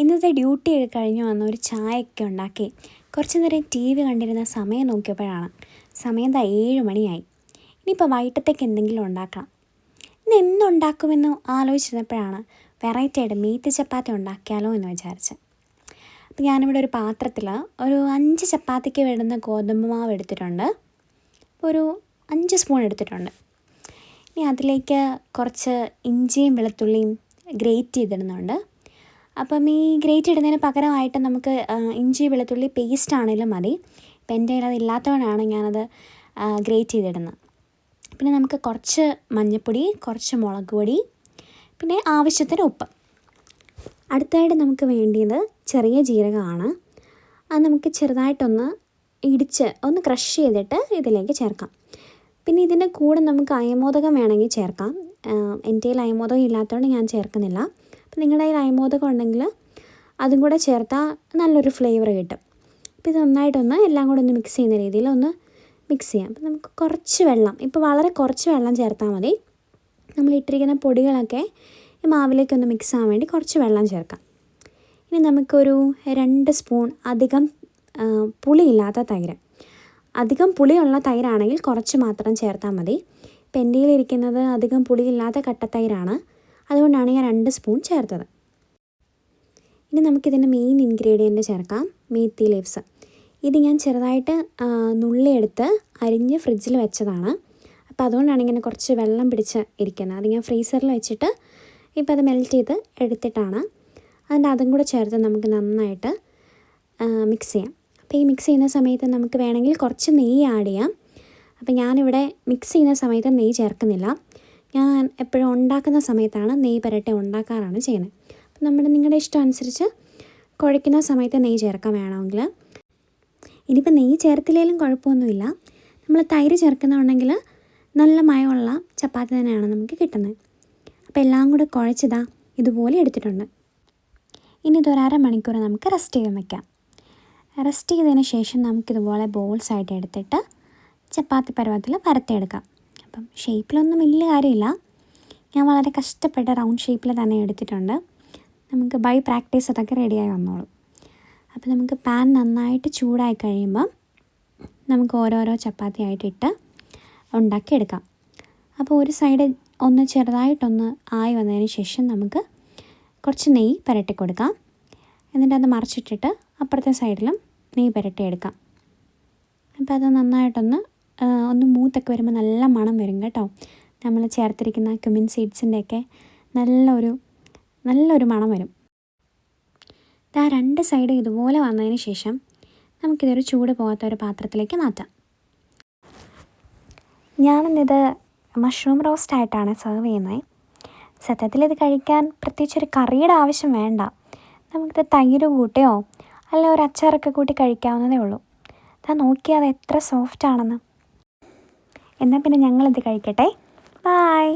ഇന്നത്തെ ഡ്യൂട്ടിയൊക്കെ കഴിഞ്ഞ് വന്ന് ഒരു ചായയൊക്കെ ഉണ്ടാക്കി കുറച്ച് നേരം ടി വി കണ്ടിരുന്ന സമയം നോക്കിയപ്പോഴാണ് സമയം 7 മണിയായി. ഇനിയിപ്പോൾ വൈകിട്ടത്തേക്ക് എന്തെങ്കിലും ഉണ്ടാക്കണം. ഇന്ന് എന്തുണ്ടാക്കുമെന്ന് ആലോചിച്ചിരുന്നപ്പോഴാണ് വെറൈറ്റി ആയിട്ട് മീറ്റ് ചപ്പാത്തി ഉണ്ടാക്കിയാലോ എന്ന് വിചാരിച്ചത്. അപ്പോൾ ഞാനിവിടെ ഒരു പാത്രത്തിൽ ഒരു 5 ചപ്പാത്തിക്ക് വേണ്ടുന്ന ഗോതമ്പ് മാവ് എടുത്തിട്ടുണ്ട്. ഒരു 5 സ്പൂൺ എടുത്തിട്ടുണ്ട്. ഇനി അതിലേക്ക് കുറച്ച് ഇഞ്ചിയും വെളുത്തുള്ളിയും ഗ്രേറ്റ് ചെയ്തിടുന്നുണ്ട്. അപ്പം ഈ ഗ്രേറ്റ് ഇടുന്നതിന് പകരമായിട്ട് നമുക്ക് ഇഞ്ചി വെളുത്തുള്ളി പേസ്റ്റ് ആണെങ്കിലും മതി. ഇപ്പം എൻ്റെ കയ്യിൽ അതില്ലാത്തതുകൊണ്ടാണ് ഞാനത് ഗ്രേറ്റ് ചെയ്തിടുന്നത്. പിന്നെ നമുക്ക് കുറച്ച് മഞ്ഞൾപ്പൊടി, കുറച്ച് മുളക് പൊടി, പിന്നെ ആവശ്യത്തിന് ഉപ്പ്. അടുത്തതായിട്ട് നമുക്ക് വേണ്ടിയത് ചെറിയ ജീരകമാണ്. അത് നമുക്ക് ചെറുതായിട്ടൊന്ന് ഇടിച്ച് ഒന്ന് ക്രഷ് ചെയ്തിട്ട് ഇതിലേക്ക് ചേർക്കാം. പിന്നെ ഇതിൻ്റെ കൂടെ നമുക്ക് അയമോദകം വേണമെങ്കിൽ ചേർക്കാം. എൻ്റെ കയ്യിൽ അയമോദകം ഇല്ലാത്തതുകൊണ്ട് ഞാൻ ചേർക്കുന്നില്ല. അപ്പോൾ നിങ്ങളുടെ കയ്യിൽ അയമോദകം ഉണ്ടെങ്കിൽ അതും കൂടെ ചേർത്താൽ നല്ലൊരു ഫ്ലേവർ കിട്ടും. അപ്പോൾ ഇത് നന്നായിട്ടൊന്ന് എല്ലാം കൂടെ ഒന്ന് മിക്സ് ചെയ്യുന്ന രീതിയിൽ ഒന്ന് മിക്സ് ചെയ്യാം. അപ്പോൾ നമുക്ക് കുറച്ച് വെള്ളം, ഇപ്പോൾ വളരെ കുറച്ച് വെള്ളം ചേർത്താൽ മതി. നമ്മൾ ഇട്ടിരിക്കുന്ന പൊടികളൊക്കെ ഈ മാവിലേക്കൊന്ന് മിക്സ് ആവാൻ വേണ്ടി കുറച്ച് വെള്ളം ചേർക്കാം. ഇനി നമുക്കൊരു 2 സ്പൂൺ അധികം പുളിയില്ലാത്ത തൈര്. അധികം പുളിയുള്ള തൈരാണെങ്കിൽ കുറച്ച് മാത്രം ചേർത്താൽ മതി. ഇപ്പം എൻ്റെ കയ്യിലിരിക്കുന്നത് അധികം പുളിയില്ലാത്ത കട്ടത്തൈരാണ്, അതുകൊണ്ടാണ് ഞാൻ 2 സ്പൂൺ ചേർത്തത്. ഇനി നമുക്കിതിൻ്റെ മെയിൻ ഇൻഗ്രീഡിയൻറ്റ് ചേർക്കാം, മേത്തി ലീവ്സ്. ഇത് ഞാൻ ചെറുതായിട്ട് നുള്ളിയെടുത്ത് അരിഞ്ഞ് ഫ്രിഡ്ജിൽ വെച്ചതാണ്. അപ്പോൾ അതുകൊണ്ടാണ് ഇങ്ങനെ കുറച്ച് വെള്ളം പിടിച്ച് ഇരിക്കുന്നത്. അത് ഞാൻ ഫ്രീസറിൽ വെച്ചിട്ട് ഇപ്പോൾ അത് മെൽറ്റ് ചെയ്ത് എടുത്തിട്ടാണ്. അതിൻ്റെ അതും കൂടെ ചേർത്ത് നമുക്ക് നന്നായിട്ട് മിക്സ് ചെയ്യാം. അപ്പോൾ ഈ മിക്സ് ചെയ്യുന്ന സമയത്ത് നമുക്ക് വേണമെങ്കിൽ കുറച്ച് നെയ്യ് ആഡ് ചെയ്യാം. അപ്പോൾ ഞാനിവിടെ മിക്സ് ചെയ്യുന്ന സമയത്ത് നെയ്യ് ചേർക്കുന്നില്ല. ഞാൻ എപ്പോഴും ഉണ്ടാക്കുന്ന സമയത്താണ് നെയ്യ് പുരട്ടി ഉണ്ടാക്കാറാണ് ചെയ്യുന്നത്. അപ്പോൾ നിങ്ങളുടെ ഇഷ്ടം അനുസരിച്ച് കുഴയ്ക്കുന്ന സമയത്ത് നെയ്യ് ചേർക്കാൻ വേണമെങ്കിൽ. ഇനിയിപ്പോൾ നെയ്യ് ചേർത്തില്ലെങ്കിലും കുഴപ്പമൊന്നുമില്ല. നമ്മൾ തൈര് ചേർക്കുന്നുണ്ടെങ്കിൽ നല്ല മയമുള്ള ചപ്പാത്തി തന്നെയാണ് നമുക്ക് കിട്ടുന്നത്. അപ്പോൾ എല്ലാം കൂടെ കുഴച്ചിതാ ഇതുപോലെ എടുത്തിട്ടുണ്ട്. ഇനി ഇതൊരു അരമണിക്കൂർ നമുക്ക് റെസ്റ്റ് ചെയ്യാൻ വയ്ക്കാം. റെസ്റ്റ് ചെയ്തതിന് ശേഷം നമുക്കിതുപോലെ ബോൾസ് ആയിട്ട് എടുത്തിട്ട് ചപ്പാത്തി പരുവത്തിൽ പരത്തിയെടുക്കാം. അപ്പം ഷേപ്പിലൊന്നും വലിയ കാര്യമില്ല. ഞാൻ വളരെ കഷ്ടപ്പെട്ട് റൗണ്ട് ഷേപ്പിൽ തന്നെ എടുത്തിട്ടുണ്ട്. നമുക്ക് ബൈ പ്രാക്ടീസ് അതൊക്കെ റെഡിയായി വന്നോളും. അപ്പോൾ നമുക്ക് പാൻ നന്നായിട്ട് ചൂടായി കഴിയുമ്പം നമുക്ക് ഓരോരോ ചപ്പാത്തി ആയിട്ടിട്ട് ഉണ്ടാക്കിയെടുക്കാം. അപ്പോൾ ഒരു സൈഡ് ഒന്ന് ചെറുതായിട്ടൊന്ന് ആയി വന്നതിന് ശേഷം നമുക്ക് കുറച്ച് നെയ്യ് പുരട്ടി കൊടുക്കാം. എന്നിട്ട് അത് മറിച്ചിട്ടിട്ട് അപ്പുറത്തെ സൈഡിലും നെയ്യ് പുരട്ടിയെടുക്കാം. അപ്പോൾ അത് നന്നായിട്ടൊന്ന് മൂത്തൊക്കെ വരുമ്പോൾ നല്ല മണം വരും കേട്ടോ. നമ്മൾ ചേർത്തിരിക്കുന്ന ക്യുമിൻ സീഡ്സിൻ്റെയൊക്കെ നല്ലൊരു മണം വരും. ആ 2 സൈഡ് ഇതുപോലെ വന്നതിന് ശേഷം നമുക്കിതൊരു ചൂട് പോകാത്ത ഒരു പാത്രത്തിലേക്ക് മാറ്റാം. ഞാനിത് മഷ്റൂം റോസ്റ്റായിട്ടാണ് സെർവ് ചെയ്യുന്നത്. സത്യത്തിൽ ഇത് കഴിക്കാൻ പ്രത്യേകിച്ചൊരു കറിയുടെ ആവശ്യം വേണ്ട. നമുക്കിത് തൈര് കൂട്ടിയോ അല്ല ഒരു അച്ചാറൊക്കെ കൂട്ടി കഴിക്കാവുന്നതേ ഉള്ളൂ. അതാ നോക്കിയാൽ അത് എത്ര സോഫ്റ്റ് ആണെന്ന്. എന്നാൽ പിന്നെ ഞങ്ങളിത് കഴിക്കട്ടെ. ബായ്.